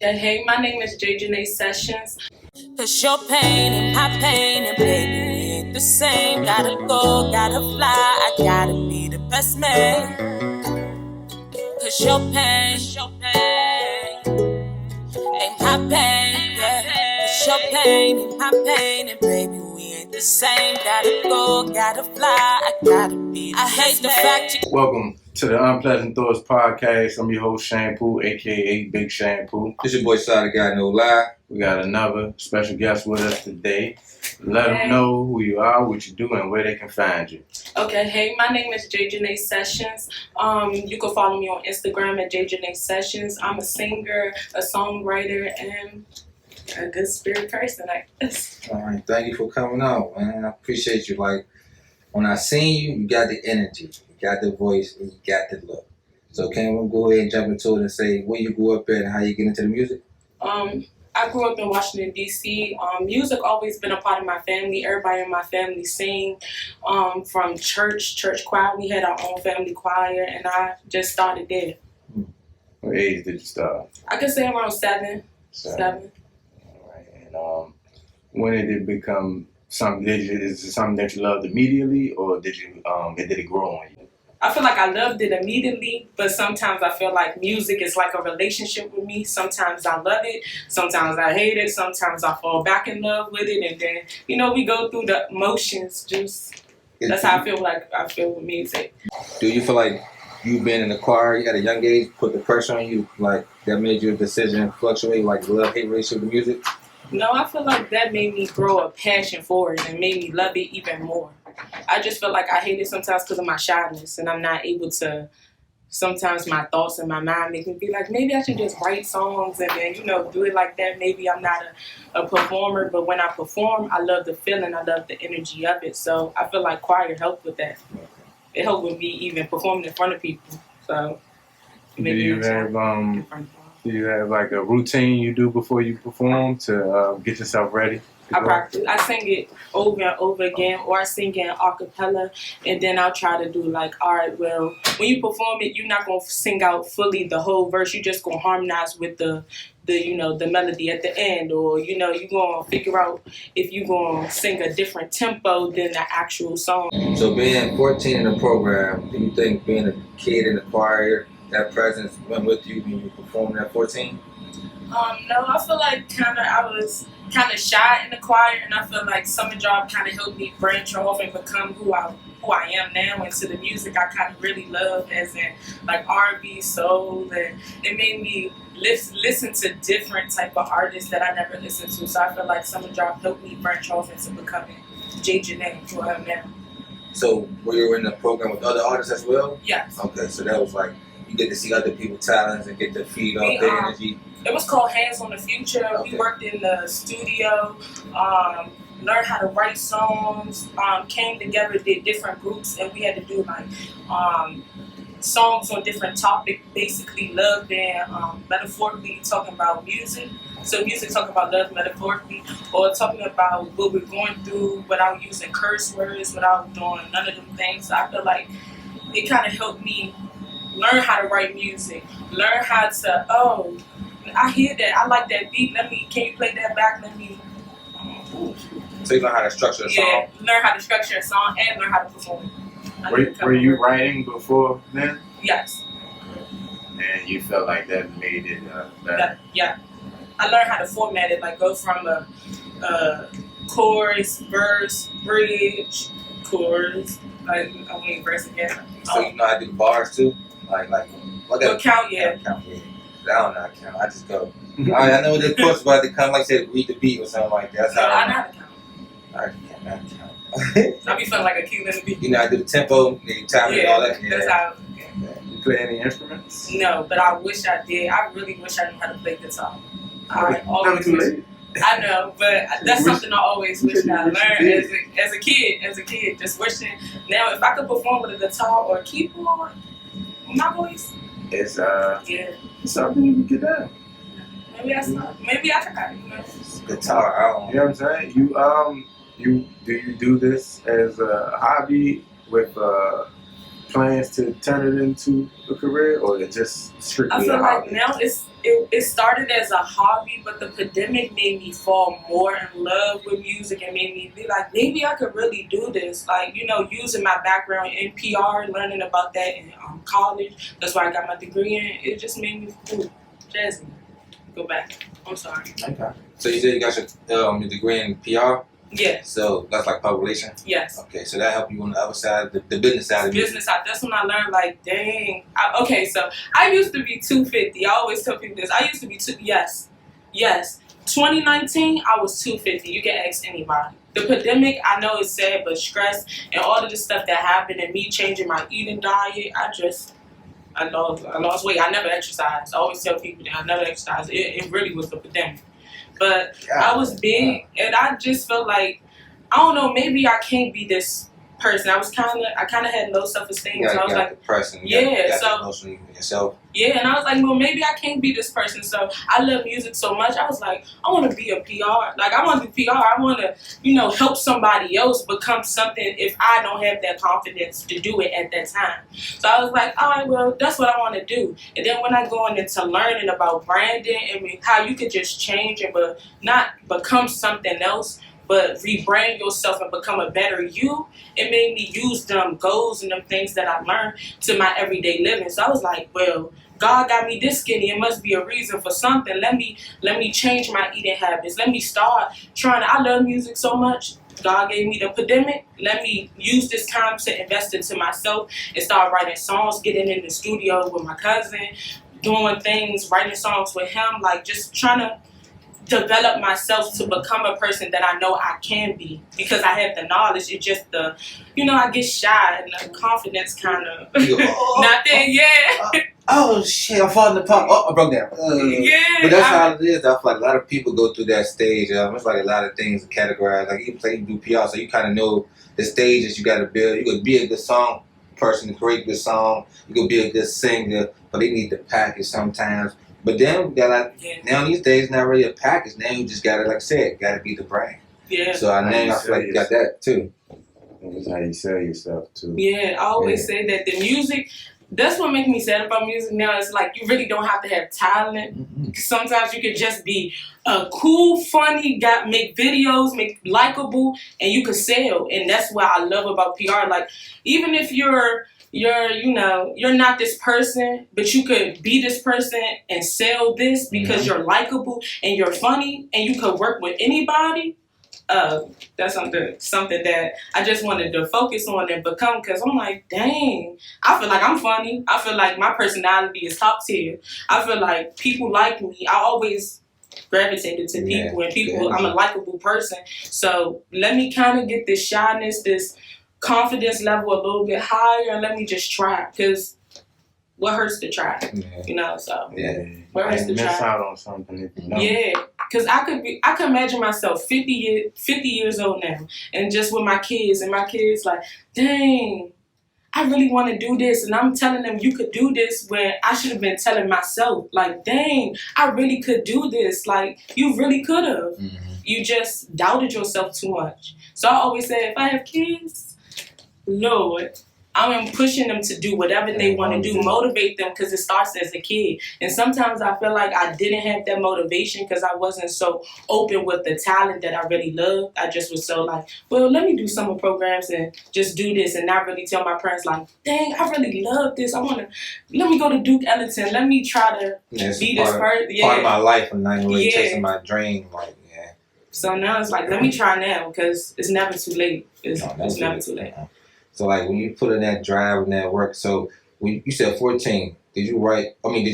Hey, my name is Jajené Sessions. Cause your pain and my pain and baby we ain't the same. Gotta go, gotta fly, I gotta be the best man. Cause your pain ain't my pain, yeah. Cause your pain ain't my pain and baby we ain't the same. Gotta go, gotta fly, I gotta be the best man. I hate the fact you. Welcome to the Unpleasant Thoughts Podcast. I'm your host, Shampoo, aka Big Shampoo. It's your boy Side Guy No Lie. We got another special guest with us today. Let them know who you are, what you do, and where they can find you. Okay, hey, my name is Jajené Sessions. You can follow me on Instagram at Jajené Sessions. I'm a singer, a songwriter, and a good spirit person, I guess. All right, thank you for coming out, man. I appreciate you. Like, when I seen you, you got the energy, you got the voice, and you got the look. So can we go ahead and jump into it and say where you grew up at and how you get into the music? I grew up in Washington, D.C. Music always been a part of my family. Everybody in my family sing. From church choir. We had our own family choir, and I just started there. What age did you start? I could say around seven. All right. And when did it become something? Is it something that you loved immediately, or did it grow on you? I feel like I loved it immediately, but sometimes I feel like music is like a relationship with me. Sometimes I love it, sometimes I hate it, sometimes I fall back in love with it, and then, we go through the emotions. That's how I feel with music. Do you feel like you been in the choir at a young age, put the pressure on you, like that made your decision fluctuate, like love-hate relationship with music? No, I feel like that made me grow a passion for it and made me love it even more. I just feel like I hate it sometimes because of my shyness, and I'm not able to. Sometimes my thoughts in my mind make me be like, maybe I should just write songs and then, do it like that. Maybe I'm not a performer, but when I perform, I love the feeling, I love the energy of it. So I feel like choir helped with that. It helped with me even performing in front of people. So Do you have like a routine you do before you perform to get yourself ready? I practice. I sing it over and over again, or I sing it in a cappella, and then I'll try to do like, all right, well, when you perform it, you're not gonna sing out fully the whole verse. You're just gonna harmonize with the melody at the end, or you're gonna figure out if you're gonna sing a different tempo than the actual song. So being 14 in the program, do you think being a kid in the choir, that presence went with you when you performed at 14? No, I feel like I was kind of shy in the choir, and I feel like Summer Job kind of helped me branch off and become who I am now into the music I kind of really love, as in like R&B, soul, and it made me listen to different type of artists that I never listened to. So I feel like Summer Job helped me branch off into becoming Jajené, who I am now. So were you in the program with other artists as well? Yes. Okay, so that was like you get to see other people's talents and get to feed off their energy. It was called Hands on the Future. Okay. We worked in the studio, learned how to write songs, came together, did different groups, and we had to do like songs on different topics, basically love and metaphorically talking about music. So music talking about love metaphorically, or talking about what we're going through without using curse words, without doing none of them things. So I feel like it kind of helped me learn how to write music, learn how to, I hear that, I like that beat, can you play that back, So you learn how to structure a song? Yeah, learn how to structure a song and learn how to perform. Were you writing before then? Yes. And you felt like that made it better? Yeah. I learned how to format it, like go from a chorus, verse, bridge, chorus, I mean verse again. So you know how to do the bars too? Like count, yeah. Count, yeah. I don't know how to count. I just go. I know the course about to come, like say read the beat or something like that. That's how I know how to count. I can't count. I be feeling like a kid in the beat. You know how to do the tempo, the time and all that. Yeah. That's how. You play any instruments? No, but I wish I did. I really wish I knew how to play guitar. I know, but that's something I always wish I learned as a kid. Just wishing now if I could perform with a guitar or a keyboard, my voice. It's something you can get done. Maybe I try. Guitar, I don't know. You know what I'm saying? Do you do this as a hobby with plans to turn it into a career, or it's just strictly I feel a like hobby? now it started as a hobby, but the pandemic made me fall more in love with music and made me be like, maybe I could really do this. Like, you know, using my background in PR, learning about that in college. That's why I got my degree in. It just made me cool. Jazzy. Go back. I'm sorry. Okay. So you said you got your degree in PR? Yes. So that's like public relations? Yes. Okay, so that helped you on the other side, the business side of Business side. That's when I learned, like, dang. Okay, so I used to be 250. I always tell people this. I used to be yes. 2019, I was 250. You can ask anybody. The pandemic, I know it's sad, but stress and all of the stuff that happened and me changing my eating diet, I lost weight. I never exercised. I always tell people that I never exercised. It really was the pandemic. But I was big, and I just felt like, I don't know, maybe I can't be this person. I kind of had low self-esteem. So I was like, depressing. Emotionally yourself. Yeah, and I was like, well, maybe I can't be this person. So I love music so much. I was like, I want to be a PR. Like, I want to do PR. I want to, you know, help somebody else become something if I don't have that confidence to do it at that time. So I was like, all right, well, that's what I want to do. And then when I go into learning about branding and how you could just change it, but not become something else, but rebrand yourself and become a better you, it made me use them goals and them things that I learned to my everyday living. So I was like, well, God got me this skinny. It must be a reason for something. Let me change my eating habits. Let me start trying. I love music so much. God gave me the pandemic. Let me use this time to invest into myself and start writing songs, getting in the studio with my cousin, doing things, writing songs with him, like just trying to develop myself to become a person that I know I can be, because I have the knowledge. It's just the, you know, I get shy and the confidence kind of not there. Yeah. Oh shit! I'm falling apart. Oh, I broke down. Yeah. But that's how it is. I feel like a lot of people go through that stage. It's like a lot of things categorized. Like you do PR, so you kind of know the stages you got to build. You could be a good song person, create a good song. You could be a good singer, but they need the package sometimes. But then we got like now these days not really a package. Now you just gotta, like I said, gotta be the brand. Yeah. So I feel like you got that too. That's how you sell yourself too. Yeah, I always say that the music. That's what makes me sad about music now. It's like you really don't have to have talent. Mm-hmm. Sometimes you could just be a cool, funny, make videos, make likable, and you could sell. And that's what I love about PR. Like, even if you're not this person, but you could be this person and sell this because you're likable and you're funny and you could work with anybody. That's something that I just wanted to focus on and become, because I'm like, dang, I feel like I'm funny. I feel like my personality is top tier. I feel like people like me. I always gravitated to people and people. I'm a likable person. So let me kind of get this shyness, this confidence level a little bit higher, and let me just try, because what hurts to try, you know? So what hurts to try? Miss out on something if you know. Yeah, because I could imagine myself 50 years old now, and just with my kids, and my kids like, dang, I really want to do this, and I'm telling them you could do this, when I should have been telling myself, like, dang, I really could do this. Like, you really could have. Mm-hmm. You just doubted yourself too much. So I always say, if I have kids, Lord, I'm pushing them to do whatever they want to do, motivate them, because it starts as a kid. And sometimes I feel like I didn't have that motivation because I wasn't so open with the talent that I really loved. I just was so like, well, let me do summer programs and just do this, and not really tell my parents like, dang, I really love this. Let me go to Duke Ellington. Let me try to be this person. Part of my life, and not really chasing my dream. Like, So now it's like, let me try now, because it's never too late. It's never too late. So like when you put in that drive and that work, so when you said 14, did you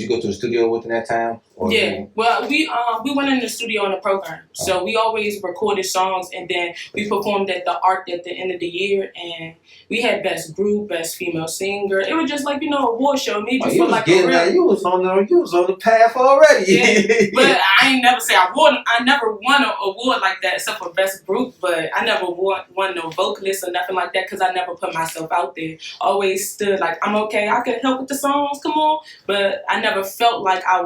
go to the studio within that time? Well, we went in the studio in the program. So we always recorded songs, and then we performed at the art at the end of the year, and we had best group, best female singer. It was just like, award show. Made you feel like you was on the path already. Yeah, but I ain't never say I never won an award like that except for best group, but I never won no vocalist or nothing like that, because I never put myself out there. Always stood like, I'm okay, I could help with the songs, come on. But I never felt like I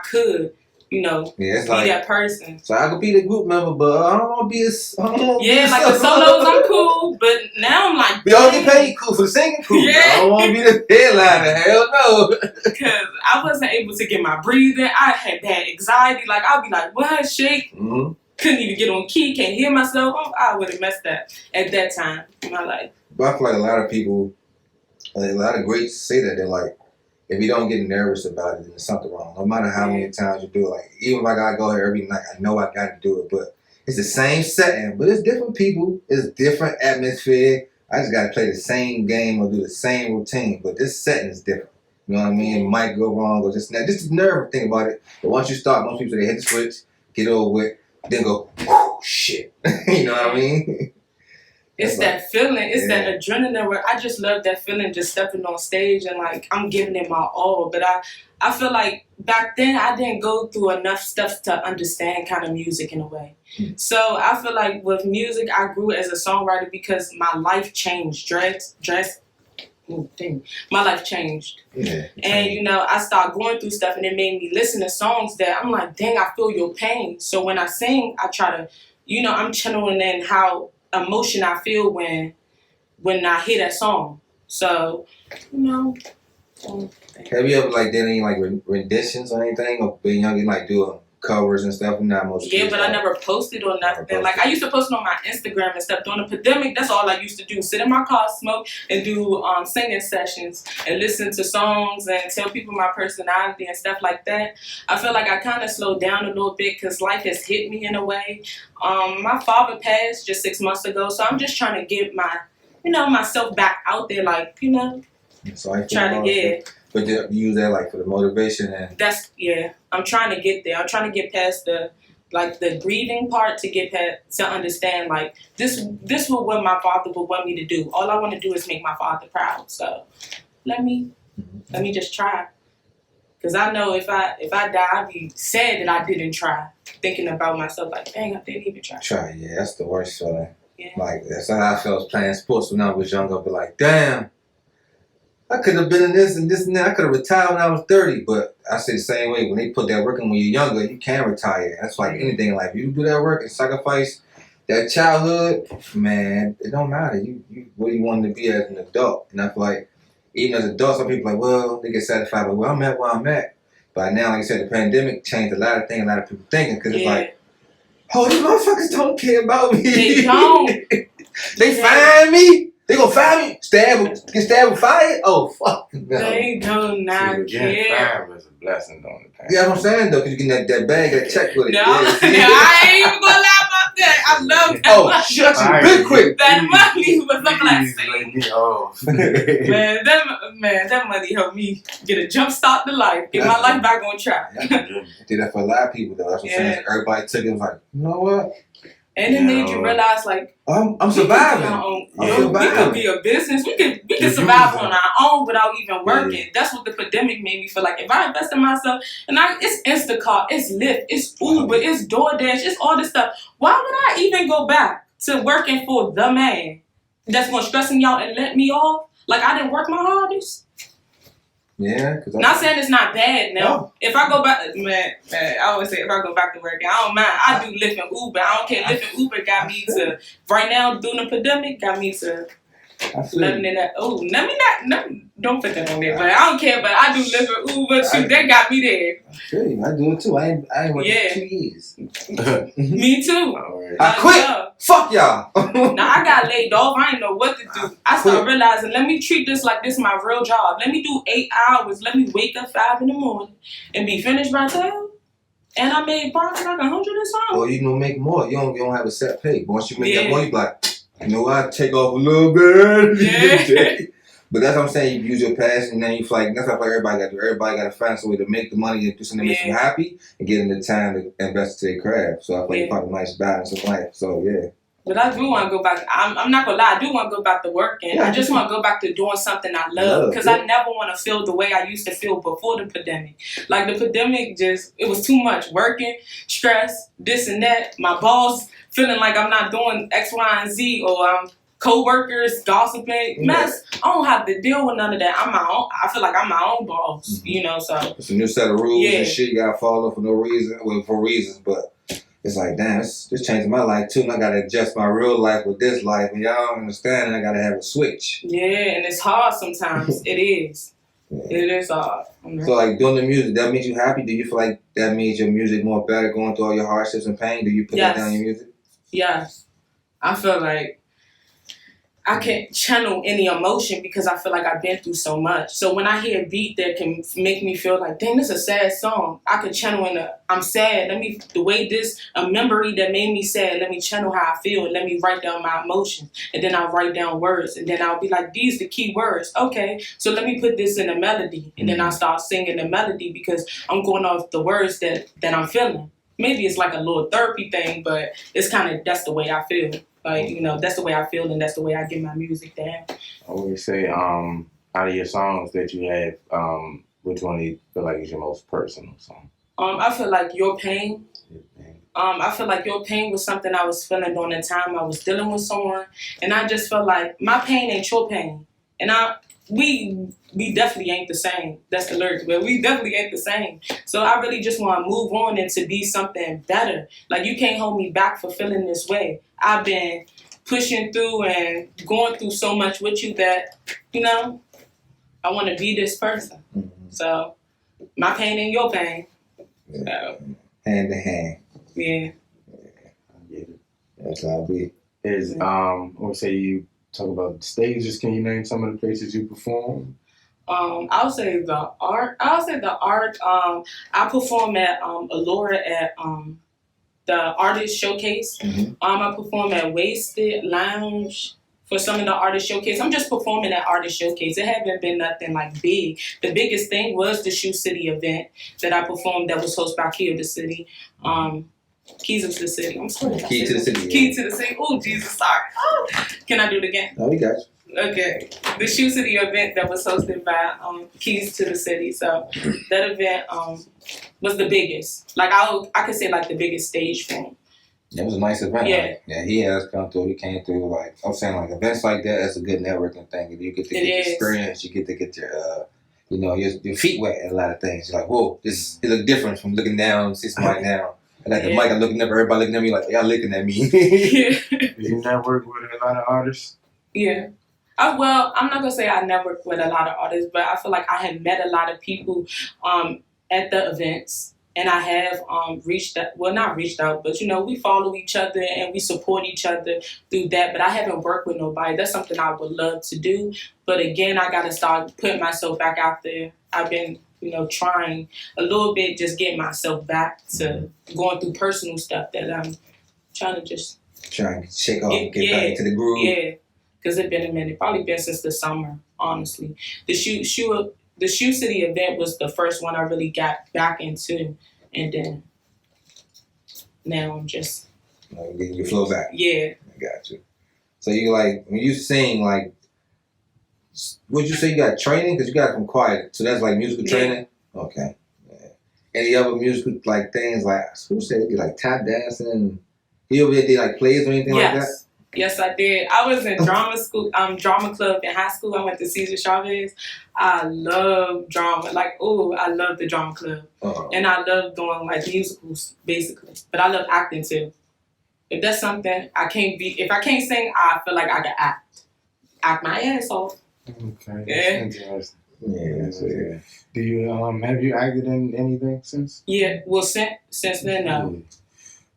could it's be like that person. so I could be the group member, but I don't want to be a. Like the solos, I'm cool, but now I'm like, we all get paid cool for the singing cool. Yeah. I don't want to be the headliner. Hell no. Because I wasn't able to get my breathing. I had bad anxiety. Like I'd be like, what, shake? Mm-hmm. Couldn't even get on key. Can't hear myself. I would have messed that at that time in my life. But I feel like a lot of people, a lot of greats say that they're like, if you don't get nervous about it, then there's something wrong. No matter how many times you do it, like even if I gotta go here every night, I know I got to do it. But it's the same setting, but it's different people, it's different atmosphere. I just gotta play the same game or do the same routine, but this setting is different. You know what I mean? It might go wrong or just this is the nerve thing about it. But once you start, most people say they hit the switch, get over with, then go, whoo, shit. You know what I mean? It's that feeling. It's that adrenaline where I just love that feeling just stepping on stage and like I'm giving it my all. But I feel like back then I didn't go through enough stuff to understand kind of music in a way. So I feel like with music I grew as a songwriter because my life changed. My life changed. Yeah. And I started going through stuff and it made me listen to songs that I'm like, dang, I feel your pain. So when I sing, I try to, I'm channeling in how emotion I feel when I hear that song. So, Have you ever like did any like renditions or anything, or being young and like doing covers and stuff? Not most. Yeah, but I never posted or nothing. Like I used to post on my Instagram and stuff. During the pandemic, that's all I used to do: sit in my car, smoke, and do singing sessions and listen to songs and tell people my personality and stuff like that. I feel like I kind of slowed down a little bit because life has hit me in a way. My father passed just 6 months ago, so I'm just trying to get my, myself back out there, like, So I trying to get. But you use that like for the motivation and. I'm trying to get there. I'm trying to get past the grieving part to get past to understand like this was what my father would want me to do. All I want to do is make my father proud. So let me just try. Cause I know if I die, I'd be sad that I didn't try. Thinking about myself like, dang, I didn't even try. Try, yeah, that's the worst feeling. Yeah. Like that's how I felt playing sports when I was younger. But like, damn, I could have been in this and this and that. I could have retired when I was 30. But I say the same way, when they put that work in when you're younger, you can retire. That's like anything in life. You do that work and sacrifice that childhood, man, it don't matter. You what do you want to be as an adult? And I feel like even as adults, some people are like, well, they get satisfied with where I'm at, where I'm at. But now, like I said, the pandemic changed a lot of things, a lot of people thinking, because it's like, oh, these motherfuckers don't care about me. They don't. They find me. They gonna find me. Get stabbed with fire? Oh, fuck. No. They do not care. Fire was a blessing on the past. Yeah, that's what I'm saying, though, because you get that bag, that check with it. No, Yeah, I ain't even gonna lie about that. I love that Oh, money. shut you real quick. That money was a blessing. Let me off. That money helped me get a jump start to life. Get my life back on track. I did that for a lot of people, though. That's what I'm saying. Everybody took it and was like, you know what? And it made you realize, like, I'm surviving. We could be a business. We could survive on our own without even working. Yeah. That's what the pandemic made me feel like. If I invest in myself, and it's Instacart, it's Lyft, it's Uber, it's DoorDash, it's all this stuff. Why would I even go back to working for the man that's gonna stress me out and let me off? Like I didn't work my hardest. Yeah. Not saying it's not bad now. No. If I go back, man, I always say if I go back to work, I don't mind. I do Lyft and Uber. I don't care. Lyft and Uber got me to, right now, during the pandemic, got me to living in that. Oh, let me not, don't put that on there. But I don't care, but I do Lyft and Uber too. They got me there. I do it too. I ain't worked for 2 years. Me too. I quit. Fuck y'all. Now I got laid off. I didn't know what to do. I started realizing, let me treat this like this is my real job. Let me do 8 hours. Let me wake up 5 in the morning and be finished by 12. And I made probably like 100 or something. Or you make more. You don't have a set pay. But once you make that more, you be like, you know what? I take off a little bit. Yeah. But that's what I'm saying. You use your passion, and then you feel like that's what everybody got to do. Everybody got to find some way to make the money and do something that makes them happy and get in the time to invest in their craft. So I feel like you find a nice balance in life. So yeah. But I do want to go back. I'm not gonna lie. I do want to go back to working. Yeah, I just want to go back to doing something I love because I never want to feel the way I used to feel before the pandemic. Like the pandemic, it was too much working, stress, this and that. My boss feeling like I'm not doing X, Y, and Z, or co-workers gossiping. Mess. I don't have to deal with none of that. I'm my own. I feel like I'm my own boss. You know, so it's a new set of rules Yeah. and shit you gotta follow for no reason. Well, for reasons, but it's like, damn, this changing my life too, and I gotta adjust my real life with this life, and y'all don't understand, and I gotta have a switch. yeah, and it's hard sometimes. It is. Yeah. It is hard. So, like, doing the music, that makes you happy? Do you feel like that means your music more better, going through all your hardships and pain? Do you put that down in your music? Yes. I feel like I can't channel any emotion because I feel like I've been through so much. So when I hear a beat that can make me feel like, dang, this is a sad song, I could channel I'm sad. A memory that made me sad, let me channel how I feel and let me write down my emotions. And then I'll write down words. And then I'll be like, these the key words. Okay, so let me put this in a melody. And then I'll start singing the melody because I'm going off the words that I'm feeling. Maybe it's like a little therapy thing, but it's that's the way I feel. Like, you know, that's the way I feel and that's the way I get my music down. I always say, out of your songs that you have, which one do you feel like is your most personal song? I feel like Your Pain. I feel like Your Pain was something I was feeling during the time I was dealing with someone. And I just felt like my pain ain't your pain. And we definitely ain't the same. That's the lyrics, but we definitely ain't the same. So I really just want to move on and to be something better. Like, you can't hold me back for feeling this way. I've been pushing through and going through so much with you that, you know, I want to be this person. So my pain and your pain. Yeah. So. Hand in hand. Yeah. That's how I be. Or say you talk about stages. Can you name some of the places you perform? I'll say the art. I perform at Allura at the Artist Showcase. I perform at Wasted Lounge for some of the Artist Showcase. I'm just performing at Artist Showcase. It haven't been nothing like big. The biggest thing was the Shoe City event that I performed that was hosted by Key of the City. Keys of the City. I'm sorry. Key to the City. Key to the City. Oh, Jesus, sorry. Oh. Can I do it again? No, we got you. Okay. The Shoe City event that was hosted by Keys to the City. So that event was the biggest. Like, I could say like the biggest stage for him. It was a nice event. Yeah. Like, yeah, he has come through. He came through. Like, I'm saying, like, events like that, that's a good networking thing. You get to get your experience. You get to get your, your feet wet at a lot of things. You're like, whoa, this is a difference from looking down, see somebody down. I got the mic, I'm looking up, everybody looking at me like, y'all looking at me. Yeah. Do you network with a lot of artists? Yeah. Well, I'm not going to say I network with a lot of artists, but I feel like I have met a lot of people at the events. And I have not reached out, but, we follow each other and we support each other through that. But I haven't worked with nobody. That's something I would love to do. But again, I got to start putting myself back out there. I've been, trying a little bit, just getting myself back to going through personal stuff that I'm trying to just... Trying to shake off and get back into the groove. Yeah, because it's been a minute. Probably been since the summer, honestly. The Shoe City event was the first one I really got back into. And then now I'm just... getting your flow back. Yeah. I got you. So you like, when you sing, like, would you say you got training? Because you got from choir. So that's like musical training? Okay. Yeah. Any other musical like things like, who said it? Like tap dancing? You ever did like plays or anything like that? Yes, I did. I was in drama school, drama club in high school. I went to Cesar Chavez. I love drama. I love the drama club. And I love doing like musicals, basically. But I love acting too. If that's something if I can't sing, I feel like I can act my ass off. Okay. Yeah. Interesting. Yeah. Do you have you acted in anything since? Yeah. Well, since then, no.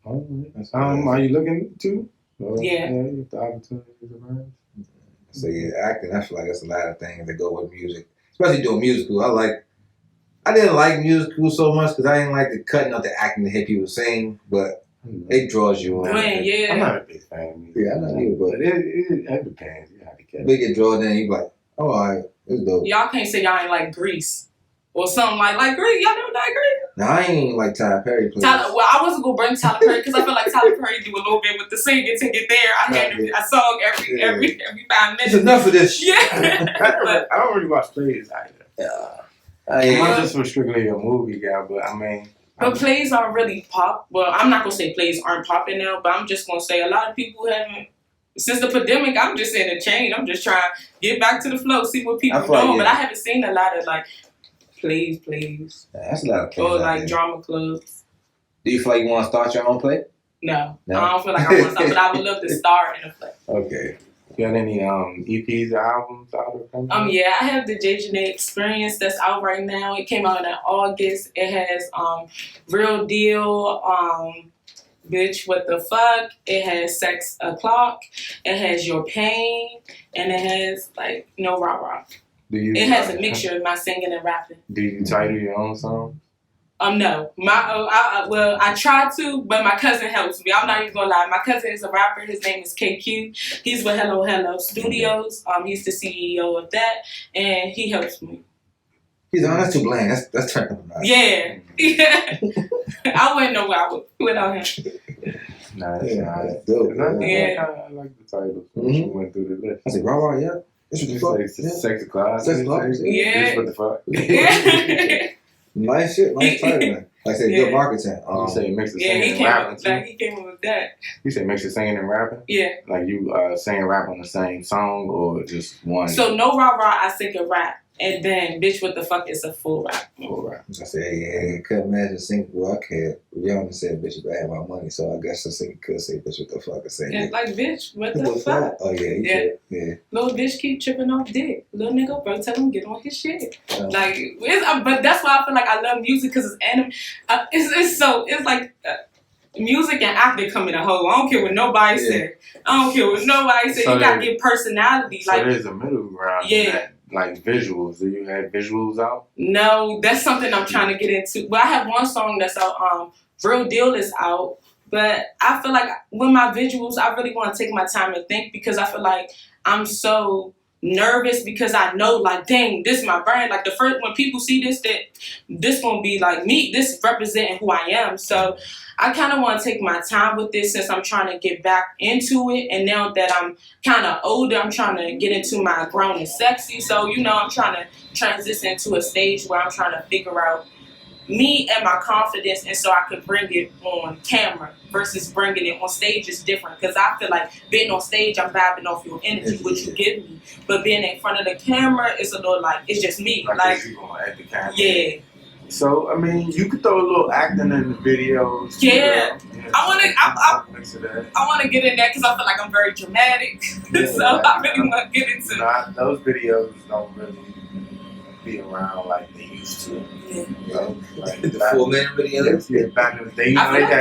Are you looking to? Yeah. If the opportunities arise. So yeah, acting. I feel like there's a lot of things that go with music, especially doing musical. I didn't like musical so much because I didn't like the cutting up the acting to hear people sing, but it draws you in. Yeah. I'm not a big fan of music. Yeah, I'm not either, but it depends. You have to catch. They get drawn in, you be like, oh, all right, it's dope. Y'all can't say y'all ain't like Grease or something like Grease. Y'all never like Grease? No, I ain't like Tyler Perry. I wasn't gonna bring Tyler Perry because I feel like Tyler Perry do a little bit with the singing to get there. I had a song every 5 minutes. It's enough of this. Yeah. I don't really watch plays either. Yeah. I'm not just strictly a movie guy, but I mean. But plays aren't really pop. Well, I'm not gonna say plays aren't popping now, but I'm just gonna say a lot of people haven't Since the pandemic, I'm just in a change. I'm just trying to get back to the flow, see what people I feel like, doing. yeah. But I haven't seen a lot of like plays, Yeah, that's a lot of plays or out like there. drama clubs. Do you feel like you want to start your own play? No, No? I don't feel like I want to, but I would love to star in a play. Okay. You got any EPs or albums out or something? Yeah, I have the Jajené Experience that's out right now. It came out in August. It has Real Deal, Bitch What the Fuck. It has Sex O'Clock. It has Your Pain, and it has like No Rah Rah. It has a mixture of my singing and rapping. Do you title your own song? No, I try to, but my cousin helps me. I'm not even gonna lie. My cousin is a rapper. His name is KQ. He's with Hello Hello Studios. He's the CEO of that, and he helps me. He's on. That's too bland. That's turned up. Yeah, yeah. I wouldn't know where I would without him. Nah, that's Yeah, not. that's dope. Yeah. I like the title. So Mhm. we went through the list. I said, raw, yeah. That's what the fuck. Yeah. Sex O'Clock. Sex O'Clock. Yeah. Bitch, what the fuck? Yeah. Nice shit. Nice title, man. Like I said, Yeah. good marketing. You say mix of Yeah, singing he and came rapping up too? like he came up with that. You say mix of singing and rapping? Yeah. Like you sing and rap on the same song or just one? So No Rah Rah, I sing a rap, and then Bitch What the Fuck is a full rap. Full rap. I said, yeah, couldn't imagine singing. Well, I can't. Young said, bitch, you better have my money. So I guess the singer could say, bitch, what the fuck? I say, Yeah, like Bitch What the fuck. Oh, yeah, he Yeah. could. Yeah. Little bitch keep tripping off dick. Little nigga, bro, tell him get on his shit. Oh. Like, but that's why I feel like I love music because it's like music and acting come in a whole. I don't care what nobody Yeah. say. I don't care what nobody say. So You gotta there- get personality. So Like, there's a middle ground. Yeah. In that, like visuals. Do you have visuals out? no, that's something I'm trying to get into. But I have one song that's out. Real Deal is out. But I feel like with my visuals, I really want to take my time and think because I feel like I'm so nervous because I know, like, dang, this is my brand. Like, the first, when people see this, that this gonna be like me. This representing who I am. So I kind of want to take my time with this since I'm trying to get back into it. And now that I'm kind of older, I'm trying to get into my grown and sexy. So, I'm trying to transition to a stage where I'm trying to figure out me and my confidence, and so I could bring it on camera versus bringing it on stage is different because I feel like being on stage, I'm vibing off your energy, which you give me, but being in front of the camera, it's a little like it's just me, like you gonna act the camera. yeah. So I mean, you could throw a little acting in the videos. Yeah. I mix that. I want to get in there because I feel like I'm very dramatic, Yeah, so I really want to get into. Nah, those videos don't really be around like they used to. Yeah. You know, like The 4 minute video. Yeah, back in the day, I feel like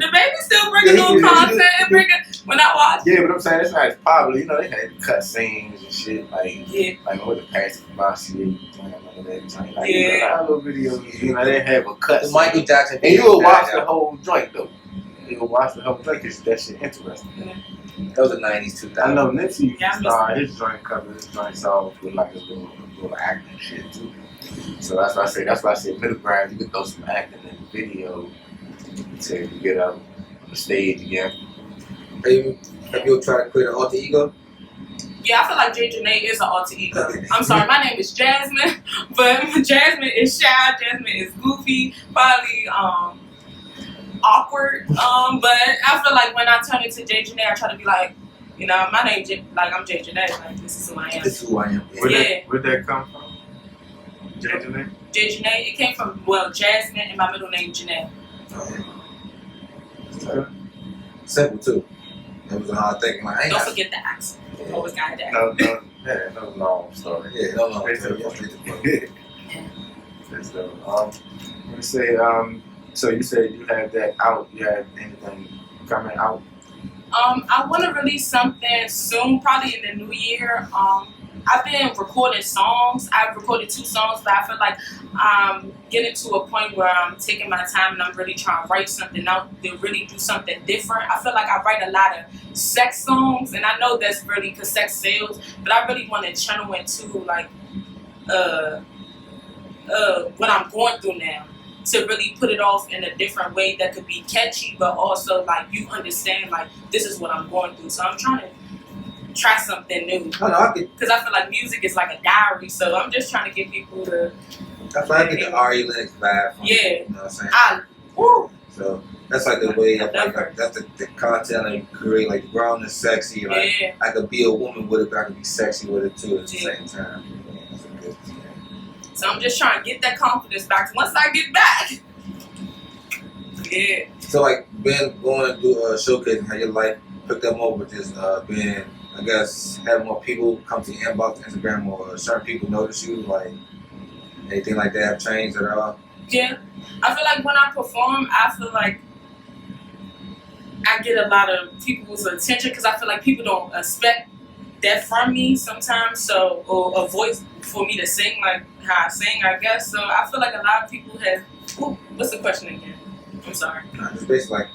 the baby still bringing Yeah, little yeah, content and bringing when I watch. Yeah, but I'm saying it's not as popular. They had cut scenes and shit like Yeah. like with the Pastor Kabasi and that joint. Like, Yeah. a lot of little videos. They have a cut. The Michael scene. Jackson And you video. will watch the whole joint though. You will watch the whole joint because that shit interesting. That was the 90s, 2000s. I know Nipsey Yeah, I started his joint cover his joints off with like a little acting shit too. So that's why I say middle ground. You can throw some acting in the video to get up on the stage again. Have you tried to create an alter ego? Yeah, I feel like Jajené is an alter ego. I'm sorry, my name is Jasmine, but Jasmine is shy, Jasmine is goofy, probably awkward. But I feel like when I turn into Jajené, I try to be like, my name, I'm Jajené, like this is who I am. This is who I am. Yeah. Where'd that come from? Jajené? Jajené, it came from, Jasmine and my middle name, Jané. Simple too. That was a hard thing. Like, I ain't Don't got- forget the accent. Always got that. No long story. Yeah, no. Straight to the point. That's dope. Let me say, so you said you have that out. You have anything coming out? I want to release something soon, probably in the new year. I've been recording songs. I've recorded 2 songs, but I feel like I'm getting to a point where I'm taking my time and I'm really trying to write something out to really do something different. I feel like I write a lot of sex songs, and I know that's really because sex sells, but I really want to channel into like what I'm going through now, to really put it off in a different way that could be catchy, but also like you understand like this is what I'm going through. So I'm trying to try something new I could. because I feel like music is like a diary. So I'm just trying to get people to I feel like I get the Ari Lennox vibe. From Yeah. it, you know what I'm saying? woo. So That's like the way of like that's the content that you create, like grown and sexy. Like I could be a woman with it, but I could be sexy with it too at the same time. Yeah, that's a good thing. So I'm just trying to get that confidence back. Once I get back, yeah. So like being going to do a showcase and how your life picked up more with just being, I guess, having more people come to your inbox, Instagram, or certain people notice you, like anything like that have changed at all? Yeah, I feel like when I perform, I feel like I get a lot of people's attention because I feel like people don't expect that from me sometimes. So, or a voice for me to sing like how I sing, I guess. So I feel like a lot of people have. Ooh, what's the question again? I'm sorry. No, just basically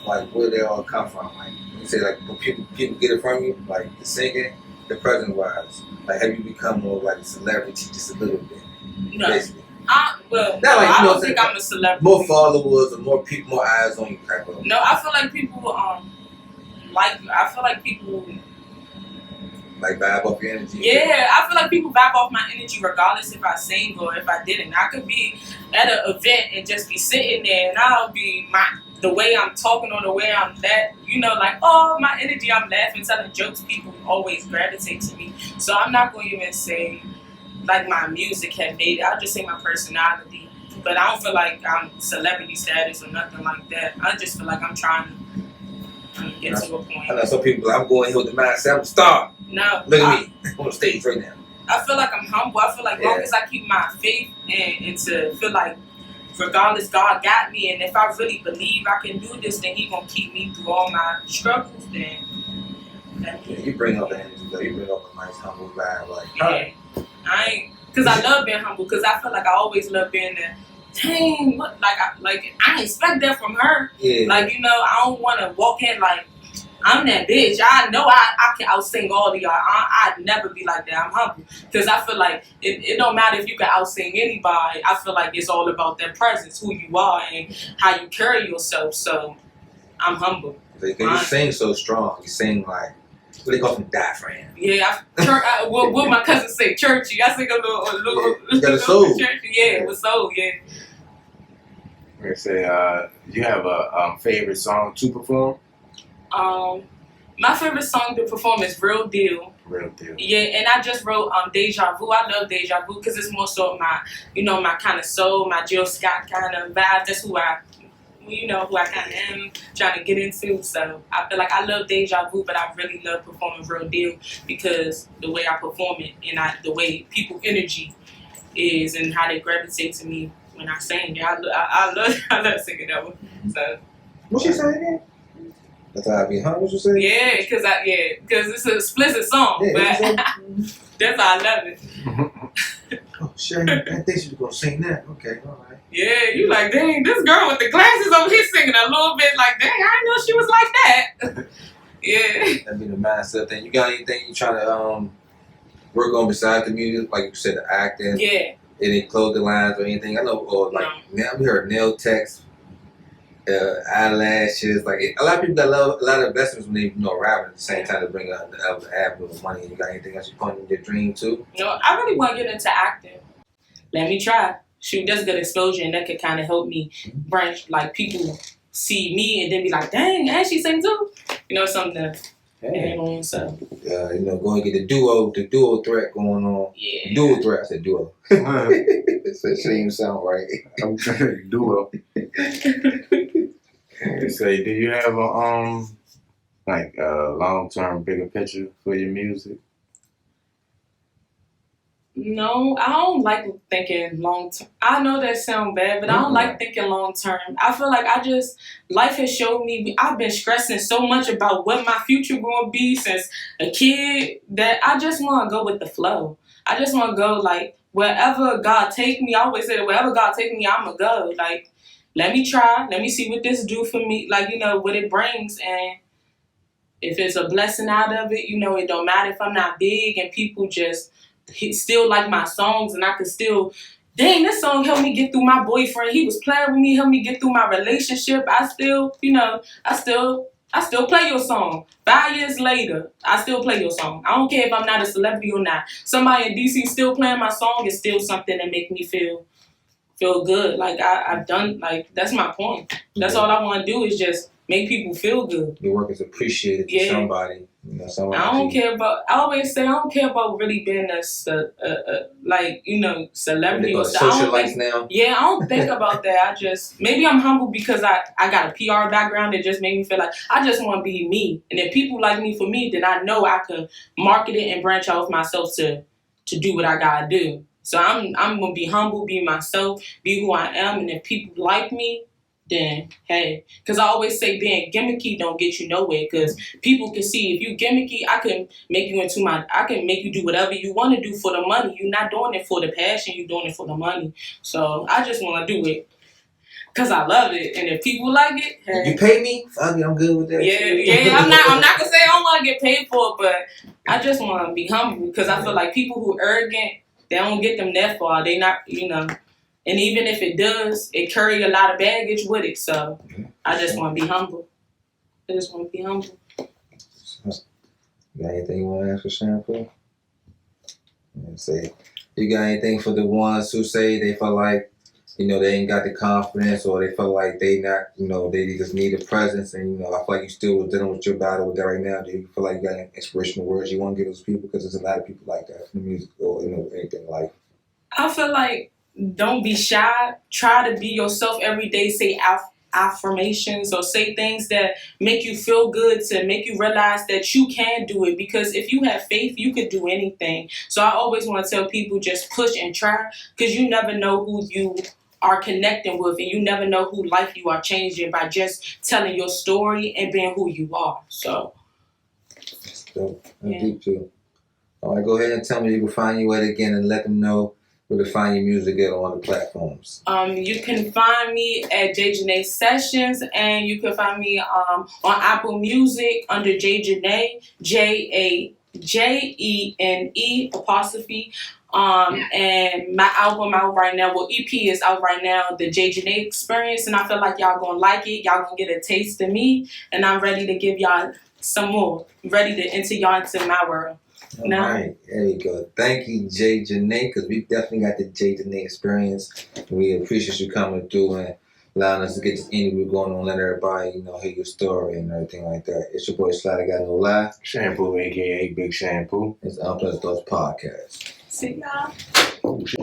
like where they all come from. Like you say, like when people get it from you, like the singing, the present wise. Like have you become more like a celebrity just a little bit? No. Basically. I don't think I'm a celebrity. More followers or more people, more eyes on you type of. No, I feel like people I feel like people like vibe off your energy. Yeah, I feel like people vibe off my energy regardless if I sing or if I didn't. I could be at an event and just be sitting there and I'll be the way I'm talking or the way I'm like, oh, my energy, I'm laughing, telling jokes, people always gravitate to me. So I'm not going to even say like my music had made it. I'll just say my personality. But I don't feel like I'm celebrity status or nothing like that. I just feel like I'm trying to get to a point. I know some people, I'm going here with the mindset, I'm a star. No. Look at me on the stage right now. I feel like I'm humble. I feel like long as I keep my faith and to feel like regardless, God got me. And if I really believe I can do this, then He going to keep me through all my struggles. Then you bring up the energy, though. You bring up a nice humble vibe. Like, because I love being humble. Because I feel like I always love being there. Dang, what? I expect that from her. Yeah. Like, I don't want to walk in like I'm that bitch. I know I can outsing all of y'all. I'd never be like that. I'm humble. Because I feel like it don't matter if you can outsing anybody. I feel like it's all about that presence, who you are, and how you carry yourself. So I'm humble. Because you sing so strong. You sing like, what they call from diaphragm. Yeah, what my cousins say, churchy. I sing a little soul. Churchy. Yeah, with soul, yeah. They say, you have a favorite song to perform? My favorite song to perform is Real Deal. Real Deal. Yeah, and I just wrote Deja Vu. I love Deja Vu because it's more so my, my kind of soul, my Jill Scott kind of vibe. That's who I kind of am trying to get into. So I feel like I love Deja Vu, but I really love performing Real Deal because the way I perform it and the way people energy is and how they gravitate to me when I sing. Yeah, I love singing that one. So. What's she saying again? That's how I be hung, what you say? Yeah, because it's an explicit song, but that's how I love it. Oh, shit, I didn't think she was going to sing that. Okay, all right. Yeah, you like, dang, this girl with the glasses over here singing a little bit like, dang, I didn't know she was like that. Yeah. That be the mindset thing. You got anything you trying to work on besides the music? Like you said, the acting? Yeah. Any clothing lines or anything? I know, or like, now we heard nail techs, eyelashes. Like a lot of people got a lot of investments when they rapping at the same time to bring up the avenue of money. You got anything else you put in your dream too? I really want to get into acting. Let me try. Shoot, that's a good exposure, and that could kind of help me branch. Like people see me and then be like, "Dang, and she sing too." Something. Hey. So. Go and get the duo threat going on. Yeah. Dual threat. I said duo. That shouldn't even sound right. I'm trying duo. Say, do you have a long-term bigger picture for your music? No, I don't like thinking long term. I know that sounds bad, but I don't like thinking long term. I feel like life has showed me, I've been stressing so much about what my future going to be since a kid that I just want to go with the flow. I just want to go like wherever God take me. I always say that wherever God take me, I'm going to go. Like, let me try. Let me see what this do for me. Like, what it brings. And if it's a blessing out of it, it don't matter if I'm not big and people just still like my songs and I could still, dang, this song helped me get through my boyfriend. He was playing with me, helped me get through my relationship. I still, I still play your song. 5 years later, I still play your song. I don't care if I'm not a celebrity or not. Somebody in DC still playing my song is still something that make me feel feel good. Like I've done, like that's my point. That's all I want to do is just make people feel good. Your work is appreciated to somebody. You know, somebody. I don't care about. I always say I don't care about really being a like celebrity or socialites now. Yeah, I don't think about that. I just maybe I'm humble because I got a PR background that just made me feel like I just want to be me. And if people like me for me, then I know I can market it and branch out myself to do what I gotta do. So I'm gonna be humble, be myself, be who I am, and if people like me, then hey, because I always say being gimmicky don't get you nowhere. Because people can see if you gimmicky, I can make you do whatever you want to do for the money. You're not doing it for the passion, you're doing it for the money. So I just want to do it because I love it, and if people like it, hey. You pay me, fuck it, I'm good with that. Yeah. I'm not gonna say I don't want to get paid for it, but I just want to be humble because I feel like people who arrogant, they don't get them that far. They not, and even if it does, it carry a lot of baggage with it. So I just want to be humble. I just want to be humble. You got anything you want to ask for Shampoo? Say, you got anything for the ones who say they feel like, they ain't got the confidence, or they feel like they not, they just need a presence, and I feel like you still dealing with your battle with that right now. Do you feel like you got any inspirational words you want to give those people? Because there's a lot of people like that in the music or anything in life. I feel like don't be shy. Try to be yourself every day. Say affirmations or say things that make you feel good, to make you realize that you can do it. Because if you have faith, you could do anything. So I always want to tell people just push and try, because you never know who you are connecting with, and you never know who life you are changing by just telling your story and being who you are. So that's dope. That's deep too. All right, go ahead and tell me you can find you at again, and let them know where to find your music at on the platforms. You can find me at Jajené Sessions, and you can find me on Apple Music under Jajené, JAJENE'. And my album out right now, EP is out right now, the Jajené Experience, and I feel like y'all gonna like it. Y'all gonna get a taste of me, and I'm ready to give y'all some more. I'm ready to enter y'all into my world. All right, there you go. Thank you, Jajené, because we definitely got the Jajené Experience. We appreciate you coming through and allowing us to get this interview going on, let everybody, hear your story and everything like that. It's your boy Sly, I Got No Lie. Shampoo, aka Big Shampoo. It's Unpleasant Thoughts Podcast. See y'all. Oh, shit.